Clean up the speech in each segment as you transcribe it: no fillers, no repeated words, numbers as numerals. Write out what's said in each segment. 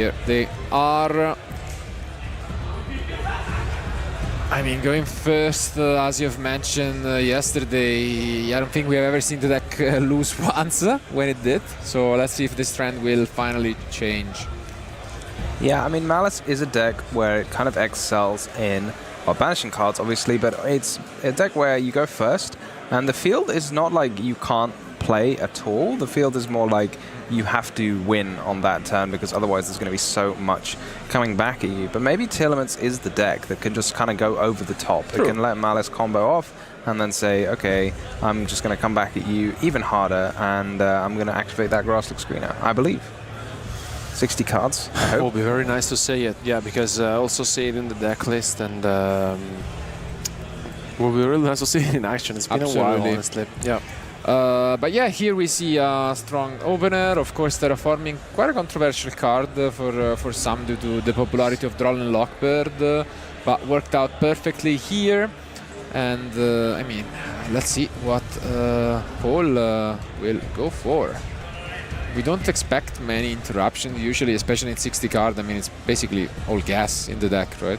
here they are. I mean, going first, as you've mentioned yesterday, I don't think we have ever seen the deck lose once when it did. So let's see if this trend will finally change. Yeah, I mean, Malice is a deck where it kind of excels in banishing cards, obviously, but it's a deck where you go first, and the field is not like you can't play at all. The field is more like you have to win on that turn, because otherwise there's going to be so much coming back at you. But maybe Tearlaments is the deck that can just kind of go over the top. True. It can let Malice combo off and then say, okay, I'm just going to come back at you even harder, and I'm going to activate that Grass Look Screener, I believe. 60 cards, I hope. It will be very nice to see it, yeah, because I also see it in the deck list, and it will be really nice to see it in action. It's been a while, honestly. Yeah. But yeah, here we see a strong opener. Of course, Terraforming, quite a controversial card for some due to the popularity of Droll and Lockbird, but worked out perfectly here. And I mean, let's see what Paul will go for. We don't expect many interruptions usually, especially in 60 card. I mean, it's basically all gas in the deck, right?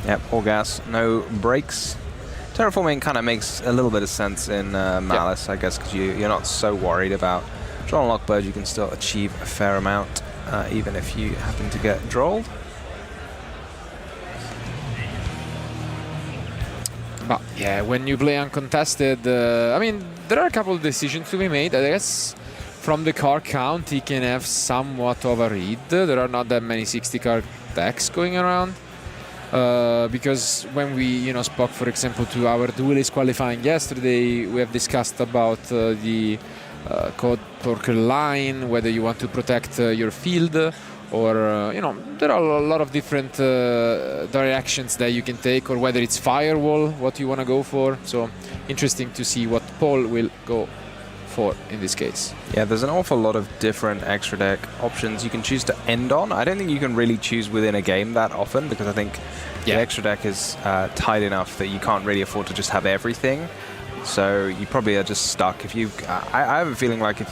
Yep, all gas, no breaks. Terraforming kind of makes a little bit of sense in Malice, I guess, because you're not so worried about Droll and Lockbird. You can still achieve a fair amount, even if you happen to get drolled. But yeah, when you play uncontested, I mean, there are a couple of decisions to be made. I guess from the card count, he can have somewhat of a read. There are not that many 60 card decks going around. Because when we, spoke, for example, to our duelist qualifying yesterday, we have discussed about the Code Torque line, whether you want to protect your field, or there are a lot of different directions that you can take, or whether it's firewall, what you want to go for. So interesting to see what Paul will go for in this case. Yeah, there's an awful lot of different extra deck options you can choose to end on. I don't think you can really choose within a game that often, because I think the extra deck is tight enough that you can't really afford to just have everything. So you probably are just stuck. If you, I have a feeling like if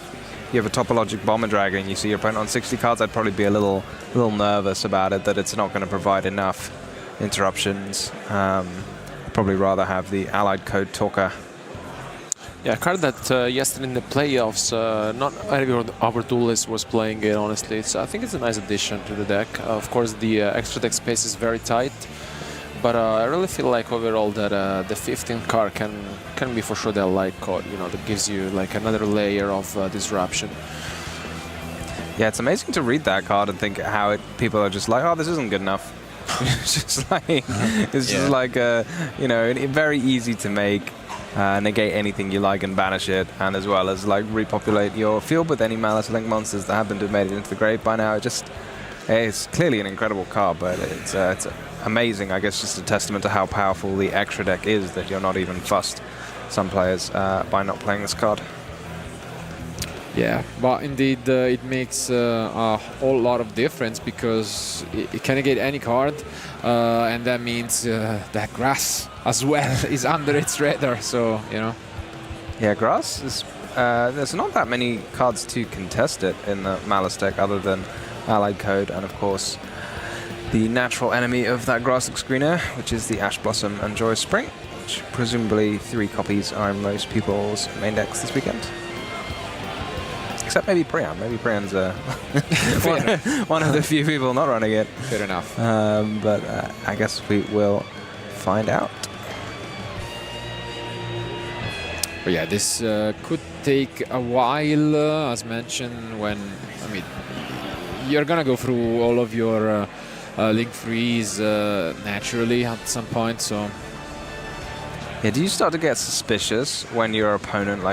you have a Topologic Bomber Dragon and you see your opponent on 60 cards, I'd probably be a little nervous about it, that it's not going to provide enough interruptions. I'd probably rather have the Allied Code Talker. Yeah, a card that yesterday in the playoffs, not everyone of our duelist was playing it, honestly. I think it's a nice addition to the deck. Of course, the extra deck space is very tight, but I really feel like overall that the 15th card can be for sure the Allied Code, that gives you like another layer of disruption. Yeah, it's amazing to read that card and think how people are just like, oh, this isn't good enough. It's just like, very easy to make. Negate anything you like and banish it, and as well as like repopulate your field with any Malice Link monsters that happen to have made it into the grave by now. It's clearly an incredible card, but it's amazing, I guess, just a testament to how powerful the extra deck is, that you're not even fussed, some players, by not playing this card. Yeah, but indeed it makes a whole lot of difference, because it can negate any card, and that means that grass as well is under its radar, so, Yeah, grass is... there's not that many cards to contest it in the Malice deck other than Allied Code, and of course the natural enemy of that Grass Look Screener, which is the Ash Blossom and Joyous Spring, which presumably 3 copies are in most people's main decks this weekend. Except maybe Priyan. Maybe Priyan's one of the few people not running it. Fair enough. But I guess we will find out. But yeah, this could take a while, as mentioned, when, you're gonna go through all of your link freeze naturally at some point, so... Yeah, do you start to get suspicious when your opponent,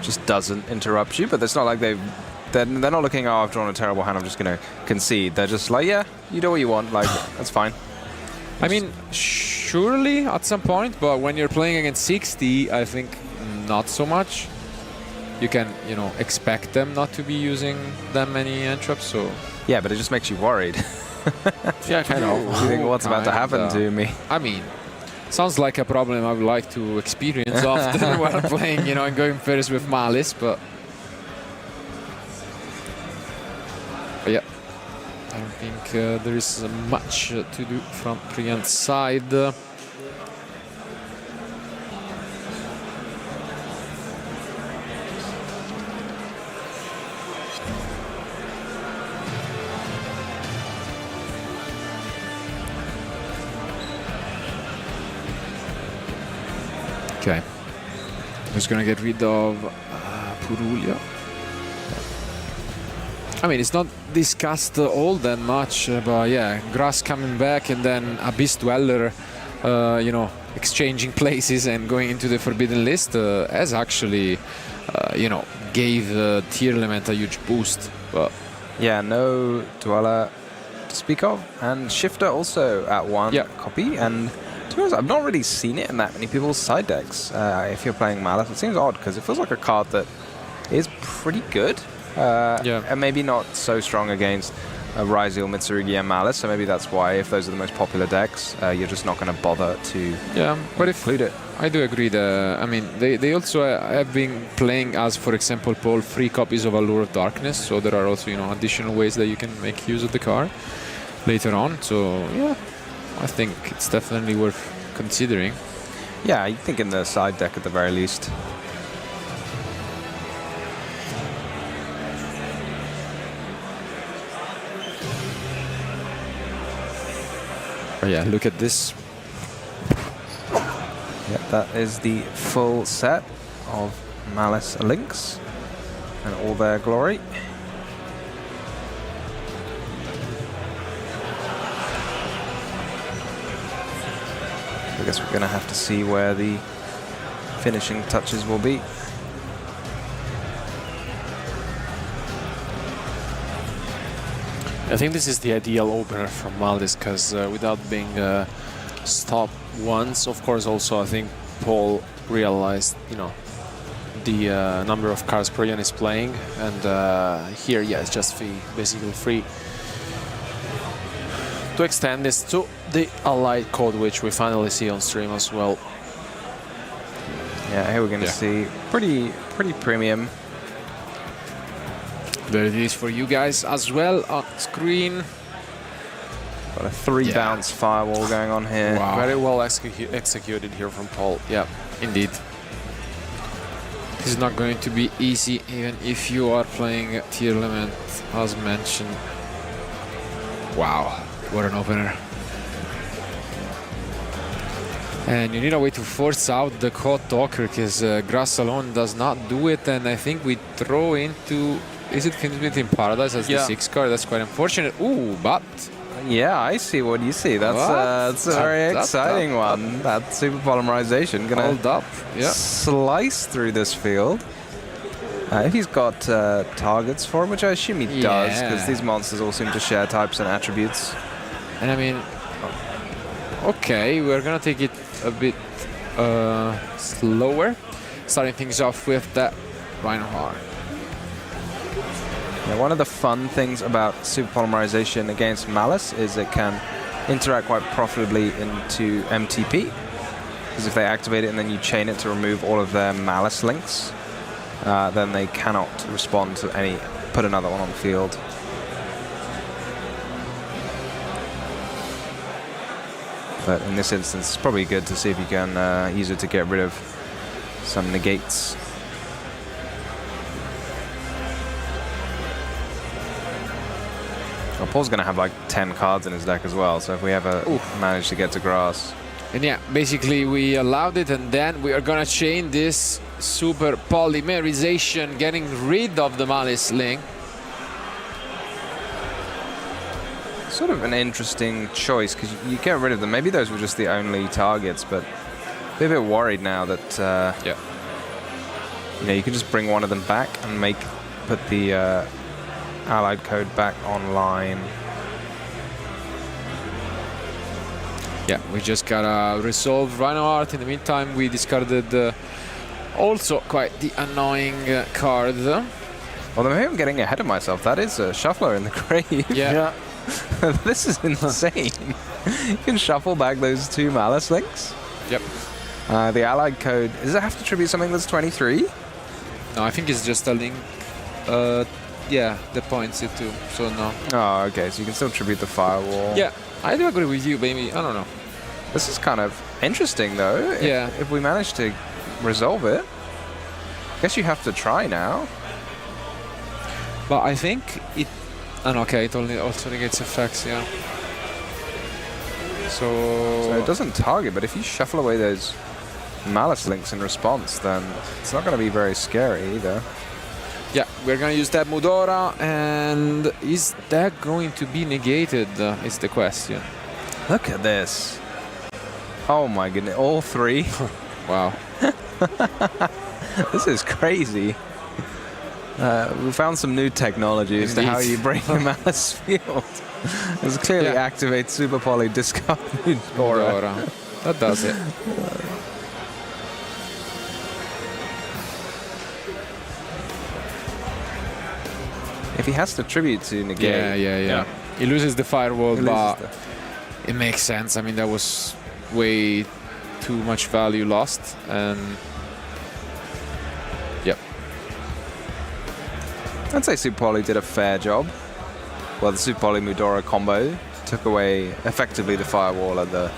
just doesn't interrupt you? But it's not like they're not looking, oh, I've drawn a terrible hand, I'm just gonna concede. They're just like, yeah, you do what you want, that's fine. I mean, surely at some point, but when you're playing against 60, I think not so much. You can, expect them not to be using that many entraps, so... Yeah, but it just makes you worried. Yeah, kind of. You think, what's about to happen to me? I mean, sounds like a problem I would like to experience often while playing, and going first with Malice, but yeah, I don't think there is much to do from Priyan's side. Okay, who's gonna get rid of Purulia? I mean, it's not discussed all that much, but yeah, Grass coming back and then Abyss Dweller, you know, exchanging places and going into the forbidden list has actually, you know, gave TEARLAMENT a huge boost. But yeah, no Dweller to speak of, and Shifter also at 1 copy. And to be honest, I've not really seen it in that many people's side decks. If you're playing Malice, it seems odd because it feels like a card that is pretty good. And maybe not so strong against Ryzeal, Mitsurugi, and Malice, so maybe that's why, if those are the most popular decks, you're just not going to bother to include it. I do agree that, I mean, they also have been playing as, for example, Paul, 3 copies of Allure of Darkness, so there are also, you know, additional ways that you can make use of the card later on, so yeah, I think it's definitely worth considering. Yeah, I think in the side deck at the very least. Oh yeah, look at this. Yeah, that is the full set of Malice links and all their glory. I guess we're going to have to see where the finishing touches will be. I think this is the ideal opener from Maliss because without being stopped once, of course, also I think Paul realized, you know, the number of cards Priyan is playing, and here, yeah, it's just basically free to extend this to the Allied code, which we finally see on stream as well. Yeah, here we're going to see pretty premium. There it is for you guys as well on screen. Got a 3-bounce firewall going on here. Wow. Very well executed here from Paul. Yeah, indeed. This is not going to be easy, even if you are playing TEARLAMENT, as mentioned. Wow, what an opener. And you need a way to force out the Code Talker, because Grass alone does not do it, and I think we throw into... Is it Finished in Paradise as the 6th card? That's quite unfortunate. Ooh, but... Yeah, I see what you see. That's a very exciting one. That super polymerization gonna hold up. Yeah. Slice through this field. If he's got targets for him, which I assume he does, because these monsters all seem to share types and attributes. And I mean, okay, we're gonna take it a bit slower, starting things off with that Reinhardt. Yeah, one of the fun things about super polymerization against Malice is it can interact quite profitably into MTP. Because if they activate it and then you chain it to remove all of their Malice links, then they cannot respond to any, put another one on the field. But in this instance, it's probably good to see if you can use it to get rid of some negates. Well, Paul's going to have like 10 cards in his deck as well, so if we ever manage to get to Grass. And yeah, basically we allowed it, and then we are going to chain this super polymerization, getting rid of the Malice link. Sort of an interesting choice, because you get rid of them. Maybe those were just the only targets, but I'm a bit worried now that you know, you can just bring one of them back and put the Allied code back online. Yeah, we just gotta resolve Reinhardt. In the meantime, we discarded also quite the annoying card. Well, maybe I'm getting ahead of myself. That is a shuffler in the grave. Yeah. This is insane. You can shuffle back those 2 Malice links. Yep. The Allied code, does it have to tribute something that's 23? No, I think it's just a link yeah, the points it too. So no. Oh, okay. So you can still tribute the firewall. Yeah, I do agree with you, baby. I don't know. This is kind of interesting, though. Yeah. If we manage to resolve it, I guess you have to try now. But I think it. And okay, it only also negates effects. Yeah. So it doesn't target, but if you shuffle away those Malice links in response, then it's not going to be very scary either. Yeah, we're gonna use that Mudora, and is that going to be negated? Is the question. Look at this. Oh my goodness, all three. Wow. This is crazy. We found some new technology as to how you break a Malice field. This clearly activates Super Poly discard Mudora. That does it. If he has to tribute to negate. Yeah. He loses the firewall, He loses but it makes sense. I mean, that was way too much value lost, and yep. I'd say Super Poly did a fair job. Well, the Super Poly Mudora combo took away effectively the firewall of the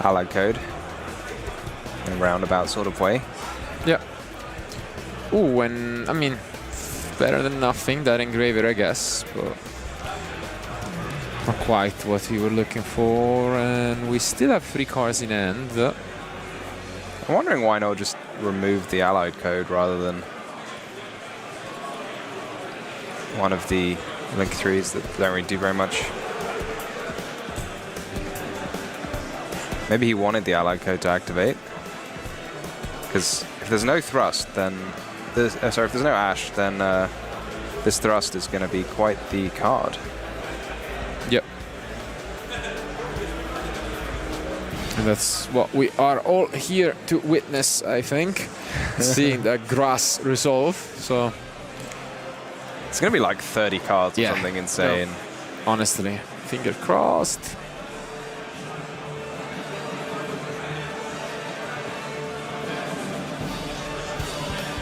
allied code in a roundabout sort of way. Yeah. Ooh, and I mean, better than nothing, that engraver, I guess, but not quite what we were looking for. And we still have 3 cards in hand. I'm wondering why not just remove the allied code rather than one of the link 3s that don't really do very much. Maybe he wanted the allied code to activate, because if there's no thrust, then if there's no Ash, then this thrust is going to be quite the card. Yep. And that's what we are all here to witness, I think. Seeing that grass resolve. So it's going to be like 30 cards or something insane. No. Honestly, finger crossed.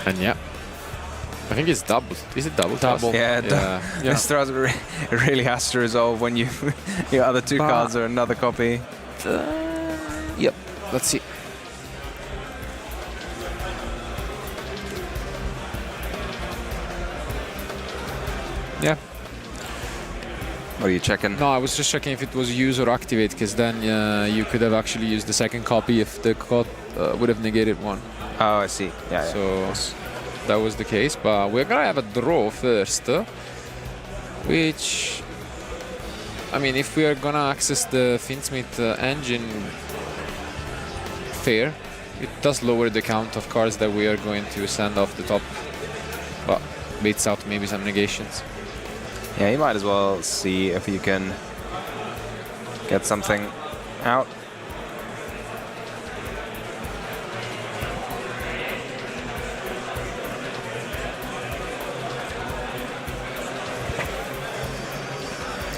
And yeah, I think it's double. Is it double? Double. Yeah, this thrust really has to resolve when your other 2 cards are another copy. Yep. Let's see. Yeah. What are you checking? No, I was just checking if it was use or activate, because then you could have actually used the second copy if the code would have negated one. Oh, I see. Yeah. So that was the case, but we're gonna have a draw first, which, I mean, if we are gonna access the Finsmith engine fair, it does lower the count of cards that we are going to send off the top, but baits out maybe some negations. Yeah, you might as well see if you can get something out.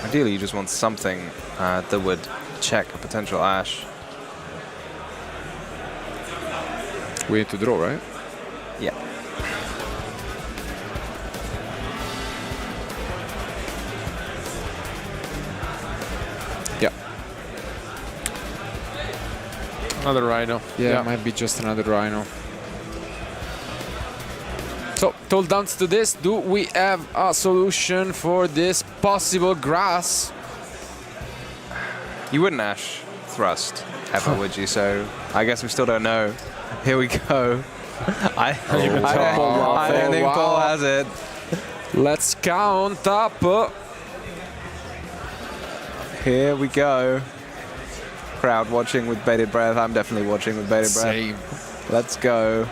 Ideally, you just want something that would check a potential Ash. We need to draw, right? Yeah. Yeah. Another Rhino. Yeah, it might be just another Rhino. So, toll downs to this. Do we have a solution for this possible grass? You wouldn't Ash thrust ever, would you? So I guess we still don't know. Here we go. I don't think Paul has it. Let's count up. Here we go. Crowd watching with bated breath. I'm definitely watching with bated breath. Same. Let's go.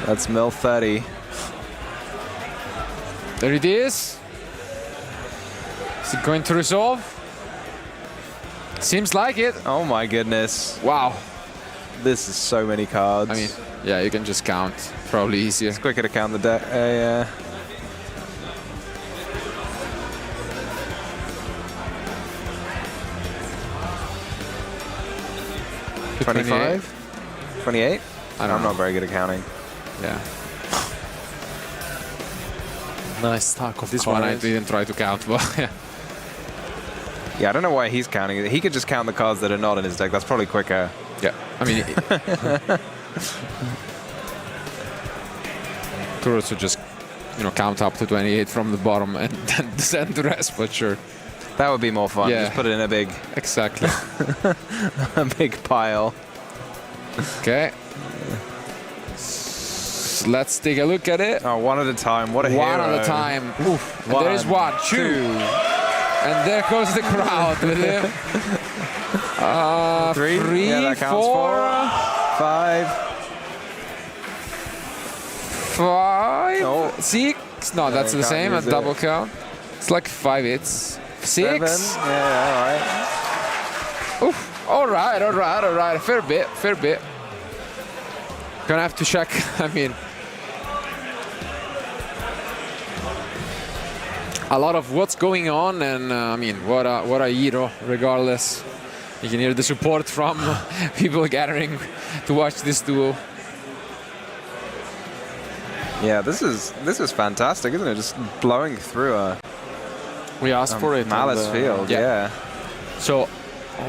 That's mill 30. There it is. Is it going to resolve? Seems like it. Oh my goodness. Wow. This is so many cards. I mean, yeah, you can just count. Probably easier. It's quicker to count the deck. Yeah. To 25? 28? I don't I'm know. not very good at counting. Yeah. Nice stack of This one I cards. didn't try to count, but yeah. Yeah, I don't know why he's counting it. He could just count the cards that are not in his deck. That's probably quicker. Yeah, I mean, could also just, you know, count up to 28 from the bottom and then send the rest, but sure. That would be more fun. Yeah. Just put it in a big, Exactly. a big pile. Okay. Let's take a look at it. Oh, one at a time. What a hero. One at a time. Oof. And there is one, two. And there goes the crowd with him. Three. Yeah, that counts. 4, 5. 5, Oh. 6. No, that's you the can't same. A use it. double count. It's like 5 hits. 6. 7. Yeah, all right. Oof. All right. Fair bit. Gonna have to check. I mean, a lot of what's going on, and I mean, what a hero. Regardless, you can hear the support from people gathering to watch this duo. Yeah, this is fantastic, isn't it? Just blowing through a We asked for it. Malice and, field. Yeah. So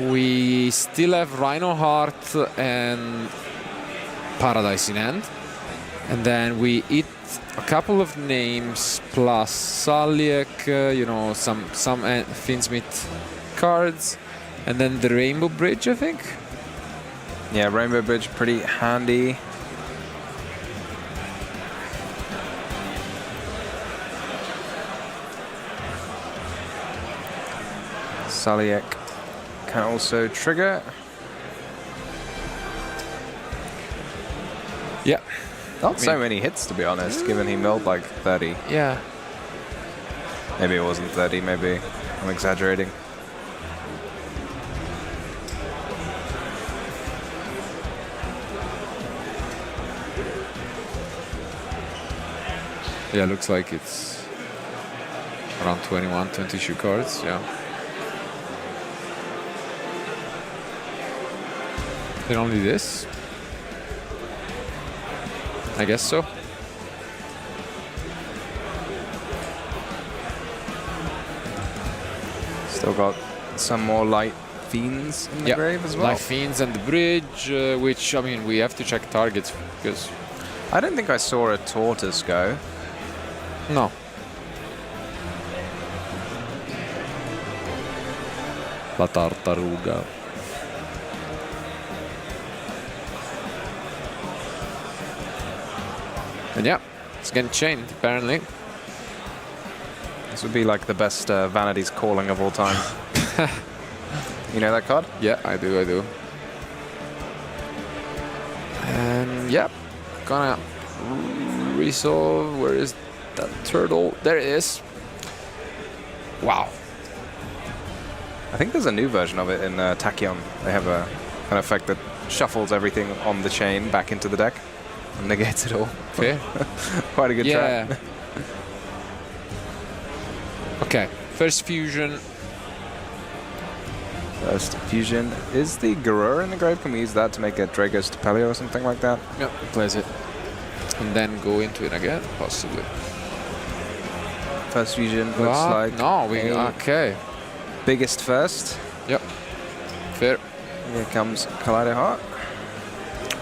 we still have Rhino Heart and Paradise in hand, and then we hit a couple of names plus Saliek, you know, some Finsmith cards, and then the Rainbow Bridge, I think. Yeah, Rainbow Bridge pretty handy. Saliek can also trigger. Yeah. Not so many hits, to be honest, given he milled like 30. Yeah. Maybe it wasn't 30, maybe I'm exaggerating. Yeah, looks like it's around 21, 22 cards, yeah. Then only this? I guess so. Still got some more light fiends in the grave as well. Life Fiends and the bridge, which, I mean, we have to check targets because... I don't think I saw a tortoise go. No. La tartaruga. And yeah, it's getting chained, apparently. This would be like the best Vanity's Calling of all time. You know that card? Yeah, I do. And yeah, gonna resolve. Where is that turtle? There it is. Wow. I think there's a new version of it in Tachyon. They have an effect that shuffles everything on the chain back into the deck and negates it all. Okay. Quite a good Yeah. track. Okay, first fusion. First fusion is the Garura in the grave. Can we use that to make a Dragos Tepelio or something like that? Yep, plays it. And then go into it again, possibly. First fusion looks What? like No, we... a Okay. biggest first. Yep. Fair. Here comes Kaleido Heart.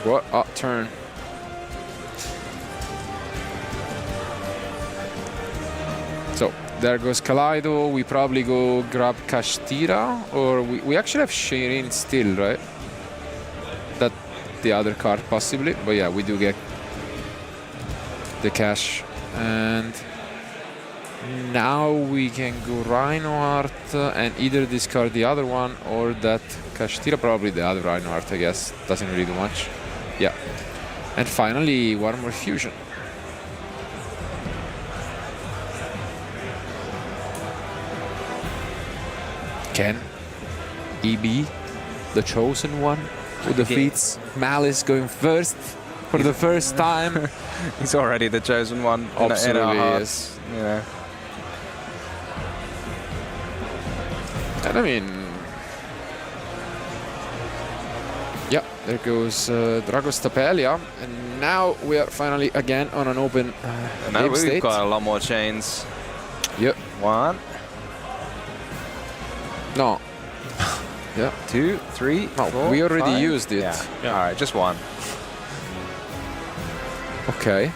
What a turn. So, there goes Kaleido. We probably go grab Kashtira, or we actually have Shirin still, right? That the other card possibly, but yeah, we do get the cash. And now we can go Reinhardt and either discard the other one or that Kashtira, probably the other Reinhardt, I guess. Doesn't really do much. Yeah. And finally, one more fusion. Can he be the chosen one who defeats Malice going first for the first time? He's already the chosen one. In Absolutely our hearts, is. you know. And I mean, yeah, there goes Dragos Tapelia, and now we are finally again on an open Now game we've state. got a lot more chains. Yep. 1, No. Yeah. 2, 3, No, 4, we already 5. used it. Yeah. All right, just 1. Okay.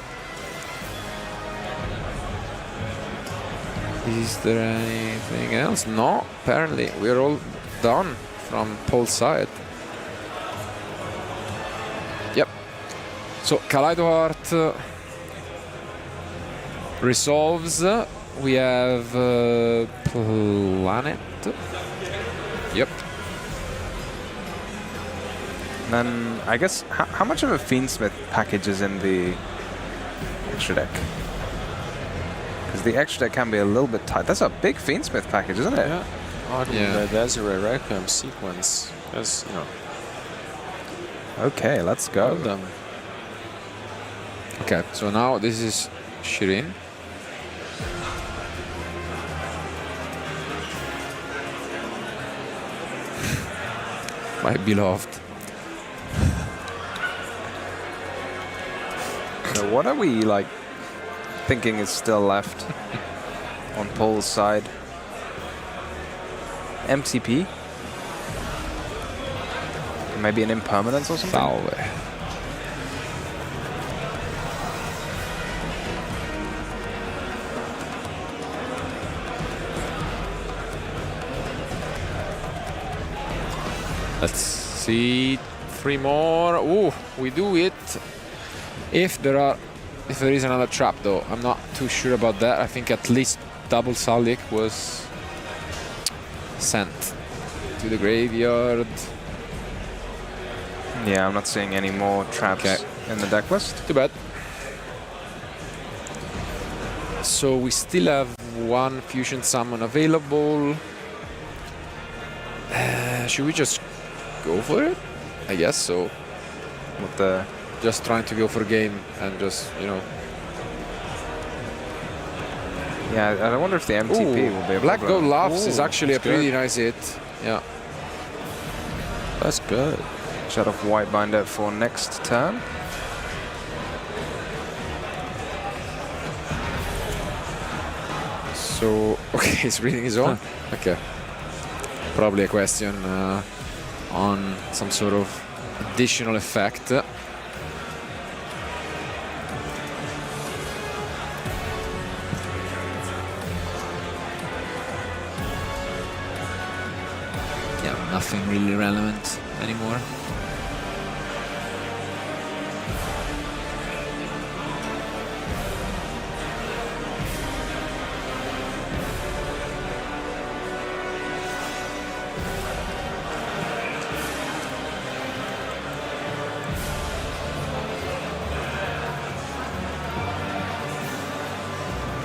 Is there anything else? No, apparently we're all done from Paul's side. Yep. So Kaleido Heart resolves. We have Planet. Yep. And then I guess how much of a Fiendsmith package is in the extra deck? Because the extra deck can be a little bit tight. That's a big Fiendsmith package, isn't it? Yeah. Oh, Yeah. there's a Requiem sequence. That's, you know, Okay, let's go. well done. Okay, so now this is Shirin. My beloved. So what are we like thinking is still left on Paul's side? MTP? Maybe an impermanence or something? Salve. Let's see, 3 more. Ooh, we do it. If there is another trap, though, I'm not too sure about that. I think at least double Salik was sent to the graveyard. Yeah, I'm not seeing any more traps Okay. in the deck list. Too bad. So we still have 1 fusion summon available. Should we just go for it? I guess so. With the Just trying to go for game and just, you know. yeah, I wonder if the MTP will be a Black problem. Gold Laughs is Ooh, actually a that's pretty good. nice hit. Yeah. That's good. Shut off Whitebinder for next turn. So, okay, he's reading his own. Okay. Probably a question on some sort of additional effect. Yeah, nothing really relevant anymore.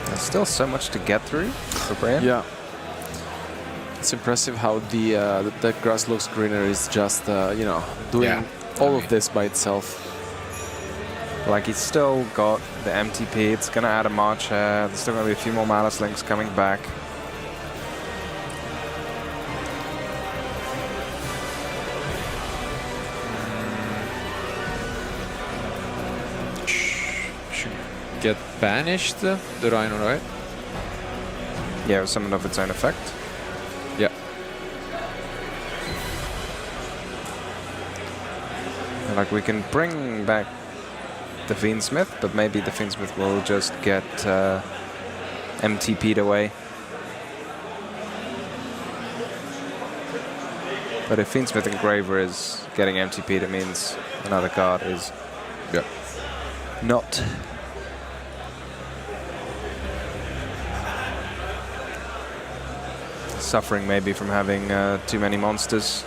There's still so much to get through for Priyan. Yeah. It's impressive how the grass looks greener is just, you know, doing Yeah. all of this by itself. Like he's still got the MTP. It's gonna add a March here. There's still gonna be a few more Malice links coming back. Should get banished, the Rhino, right? Yeah, with something of its own effect. Yeah. Like we can bring back the Fiendsmith, but maybe the Fiendsmith will just get MTP'd away. But if Fiendsmith Engraver is getting MTP'd, it means another card is Yeah. not. Suffering maybe from having too many monsters.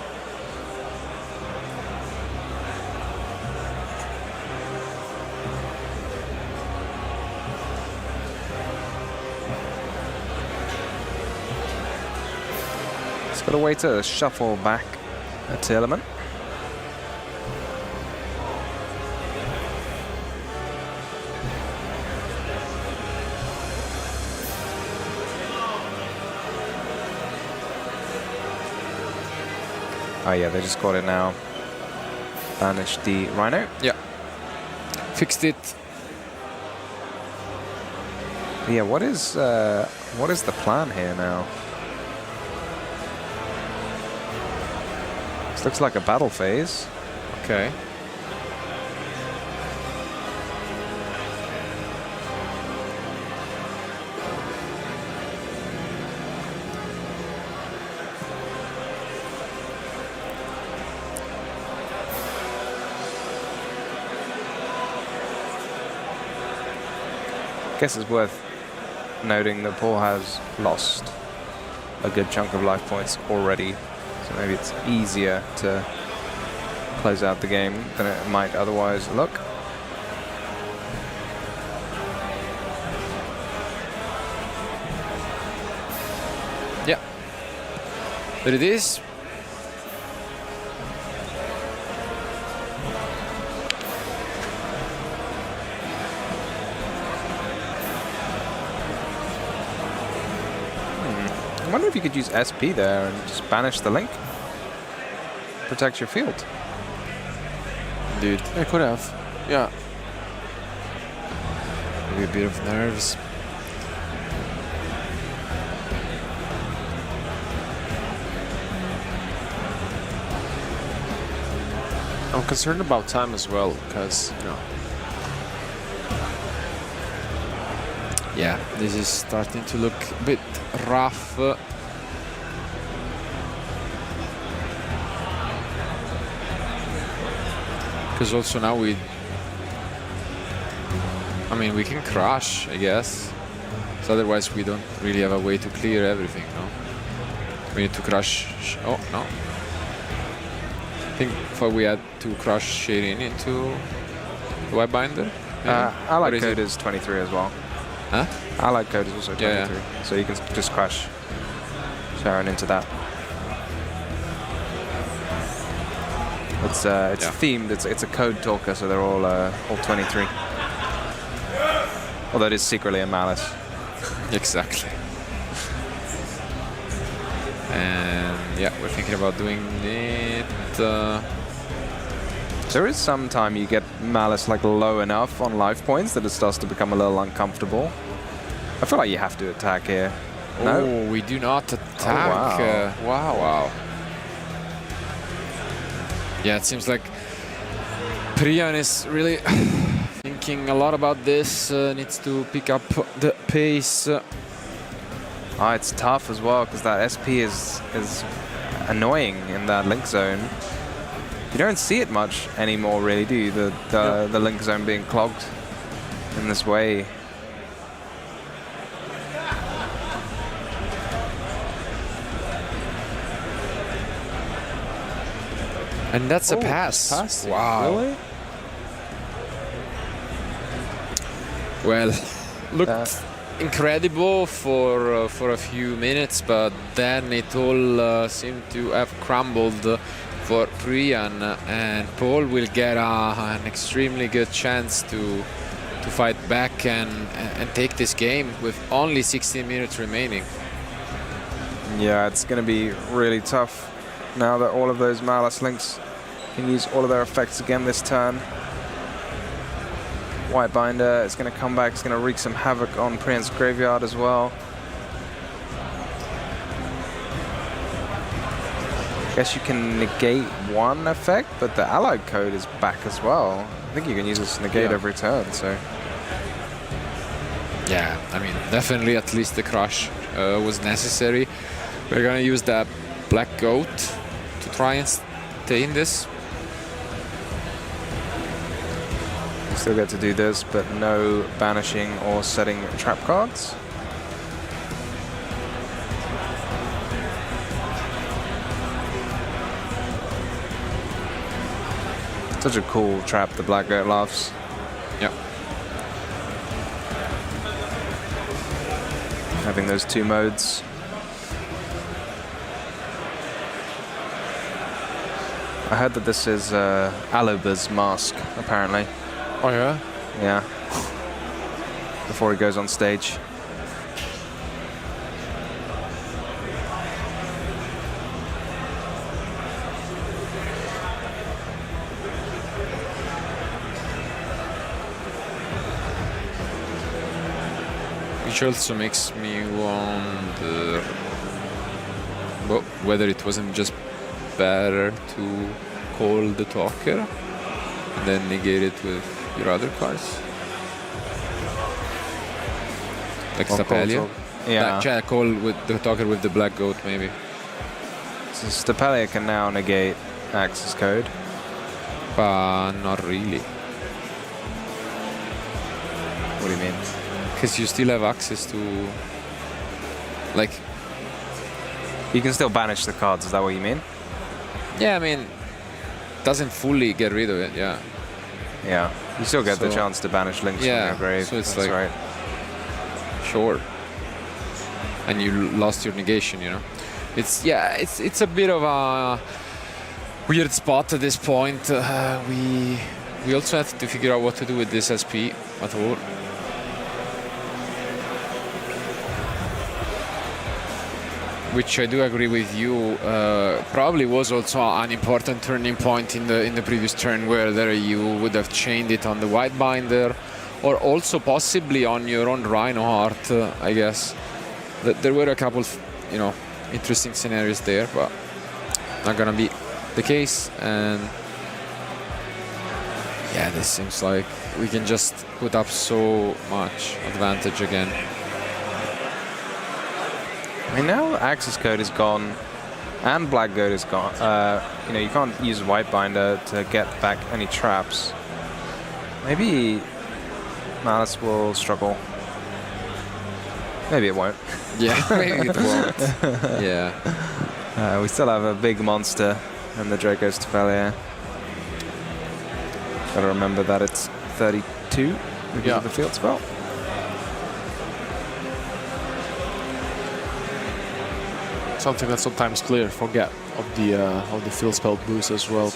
It's got a way to shuffle back a Tearlament. Oh yeah, they just got it now. banish the Rhino. Yeah. Fixed it. Yeah, what is the plan here now? This looks like a battle phase. Okay. Guess it's worth noting that Paul has lost a good chunk of life points already, so maybe it's easier to close out the game than it might otherwise look. Yeah. There it is. I wonder if you could use SP there and just banish the link. Protect your field. Dude, I could have. Yeah. maybe a bit of nerves. I'm concerned about time as well, because, you know. Yeah, this is starting to look a bit rough. Because also now we can crash, I guess. So otherwise we don't really have a way to clear everything, no? We need to crash. Oh, no. I think if we had to crush Shirin into the web binder. Allied code is 23 as well. Huh? Allied code is also 23. Yeah. So you can just crash Sharon into that. It's themed. It's a code talker, so they're all 23. Although it is secretly a Malice. Exactly. And yeah, we're thinking about doing it. There is some time you get Malice like low enough on life points that it starts to become a little uncomfortable. I feel like you have to attack here. No? Oh, we do not attack. Oh, wow. Wow. Yeah, it seems like Priyan is really thinking a lot about this. Needs to pick up the pace. It's tough as well because that SP is annoying in that link zone. You don't see it much anymore, really, do you? The link zone being clogged in this way. And that's a pass. Wow. Really? Well, looked incredible for a few minutes, but then it all seemed to have crumbled for Priyan, and Paul will get an extremely good chance to fight back and take this game with only 16 minutes remaining. Yeah, it's going to be really tough now that all of those Malice links can use all of their effects again this turn. White Binder is going to come back, it's going to wreak some havoc on Priyan's graveyard as well. I guess you can negate one effect, but the allied code is back as well. I think you can use this to negate every turn, so. Yeah, I mean, definitely at least the crush was necessary. We're gonna use that black goat to try and stay in this. You still get to do this, but no banishing or setting trap cards. Such a cool trap, the black goat loves. Yeah. Having those two modes. I heard that this is AIRPODS mask, apparently. Oh, yeah? Yeah. Before he goes on stage. which also makes me wonder whether it wasn't just better to call the talker and then negate it with your other cards. Like Stapelia. Yeah. Cioè, call with the talker with the black goat, maybe. So Stapelia can now negate Access Code. But not really. What do you mean? Because you still have access to... Like... You can still banish the cards, is that what you mean? Yeah, I mean... Doesn't fully get rid of it, yeah. Yeah. You still get the So- chance to banish links Yeah, from your grave. so it's That's like- right. Sure. And you lost your negation, you know? It's a bit of a weird spot at this point. We also have to figure out what to do with this SP at all. Which I do agree with you. Probably was also an important turning point in the previous turn, where there you would have chained it on the white binder, or also possibly on your own Rhino Heart, I guess. There were a couple of, you know, interesting scenarios there, but not gonna be the case. And yeah, this seems like we can just put up so much advantage again. I mean, now Access Code is gone and Black Goat is gone. You know, you can't use White Binder to get back any traps. Maybe Malice will struggle. Maybe it won't. Yeah, maybe it won't. Yeah. We still have a big monster in the Draco Stapelia. Gotta remember that it's 32 because of the field spell. Something that sometimes players forget of the field spell boost as well.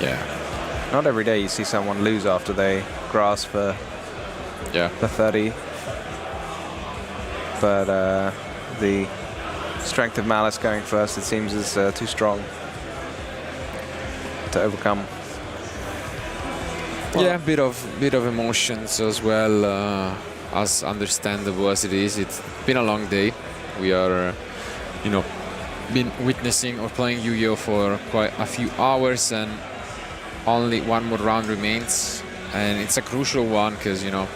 Yeah. Not every day you see someone lose after they grasp for Yeah. the 30. But the strength of Malice going first, it seems, is too strong to overcome. Yeah, bit of emotions as well, as understandable as it is. It's been a long day. We are, you know, been witnessing or playing Yu-Gi-Oh for quite a few hours, and only one more round remains, and it's a crucial one because, you know,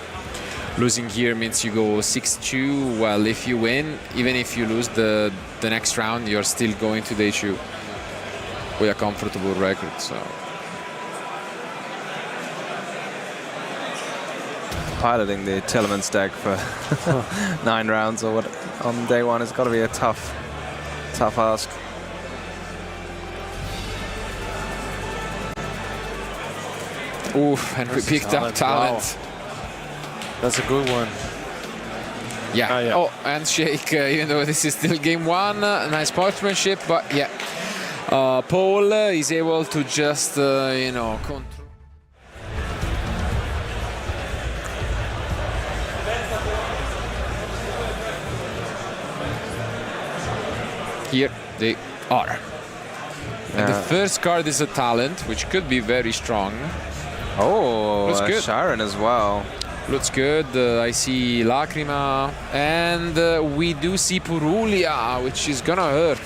losing here means you go 6-2. Well, if you win, even if you lose the next round, you're still going to day 2 with a comfortable record. So. Piloting the TEARLAMENTS deck for 9 rounds or what on day 1 has got to be a tough ask. Oof, and we picked up talent. Wow. That's a good one. Yeah. Yeah. Oh, handshake, even though this is still game 1. Nice sportsmanship, but yeah. Paul is able to just, you know, control. Here they are. And the first card is a talent, which could be very strong. Oh, Looks good. Sharon as well. Looks good. I see Lacrima, and we do see Purulia, which is gonna hurt.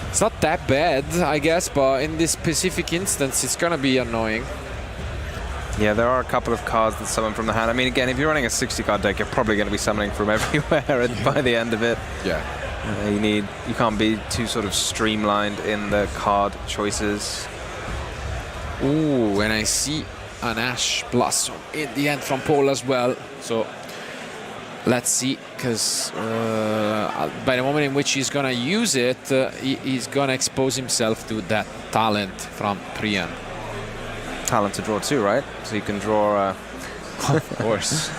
It's not that bad, I guess, but in this specific instance, it's gonna be annoying. Yeah, there are a couple of cards that summon from the hand. I mean, again, if you're running a 60-card deck, you're probably going to be summoning from everywhere by the end of it. Yeah. You can't be too sort of streamlined in the card choices. Ooh, and I see an Ash Blossom in the end from Paul as well. So let's see, because by the moment in which he's gonna use it, he's gonna expose himself to that talent from Priyan. Talent to draw 2, right? So you can draw. Of course.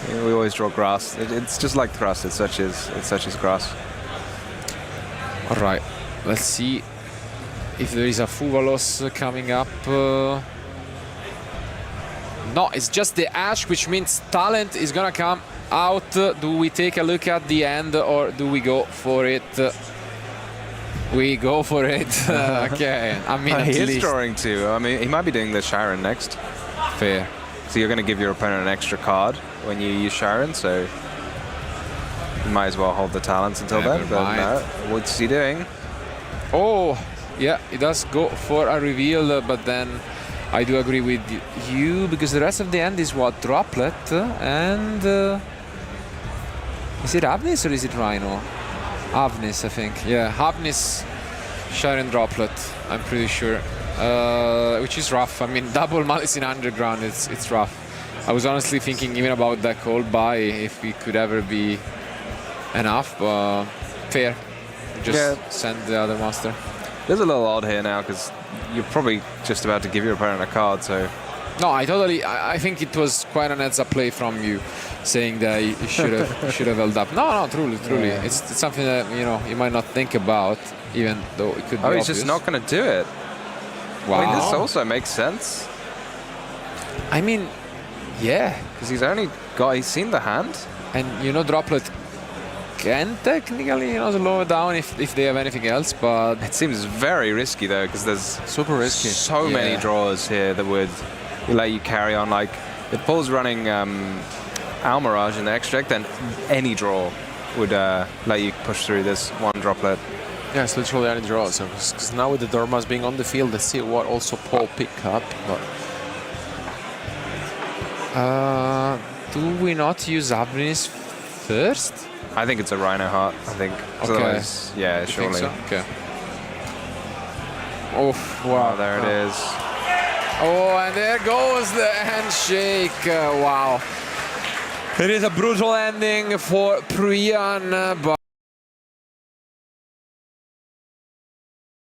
We always draw grass. It's just like thrust. It's such as grass. All right, let's see if there is a Fuvalos coming up. No, it's just the Ash, which means talent is gonna come out. Do we take a look at the end or do we go for it? We go for it. Okay, I mean, He at is least. drawing 2. I mean, he might be doing the Sharon next. Fair. So you're going to give your opponent an extra card when you use Sharon, so you might as well hold the talents until Never then. But mind. no, what's he doing? Oh, yeah, he does go for a reveal, but then I do agree with you because the rest of the end is what? Droplet and... is it Avnis or is it Rhino? Avnis, I think. Yeah, Avnis, Sharon Droplet, I'm pretty sure. Which is rough. I mean, double Malice in Underground, it's rough. I was honestly thinking even about that call buy if it could ever be enough, but fair. Just send the other monster. It's a little odd here now because you're probably just about to give your opponent a card, so... No, I think it was quite an heads-up play from you, saying that you should have held up. No, truly. Yeah. It's something that you might not think about, even though it could be Oh, he's obvious. just not going to do it. Wow. I mean, this also makes sense. I mean, yeah. Because he's seen the hand. And Droplet can technically slow it down if they have anything else, but It seems very risky though, because there's Super risky. so many draws here that would let you carry on. Like, if Paul's running Almirage in the extract, then any draw would let you push through this one Droplet. Yeah, it's literally any draw. So, because now with the Dormas being on the field, let's see what also Paul pick up. But do we not use Avnis first? I think it's a Rhino Heart. I think. Okay. Otherwise, yeah, You surely. think so? Okay. Oh, wow. Oh, there it is. Oh, and there goes the handshake. Wow. It is a brutal ending for Priyan, but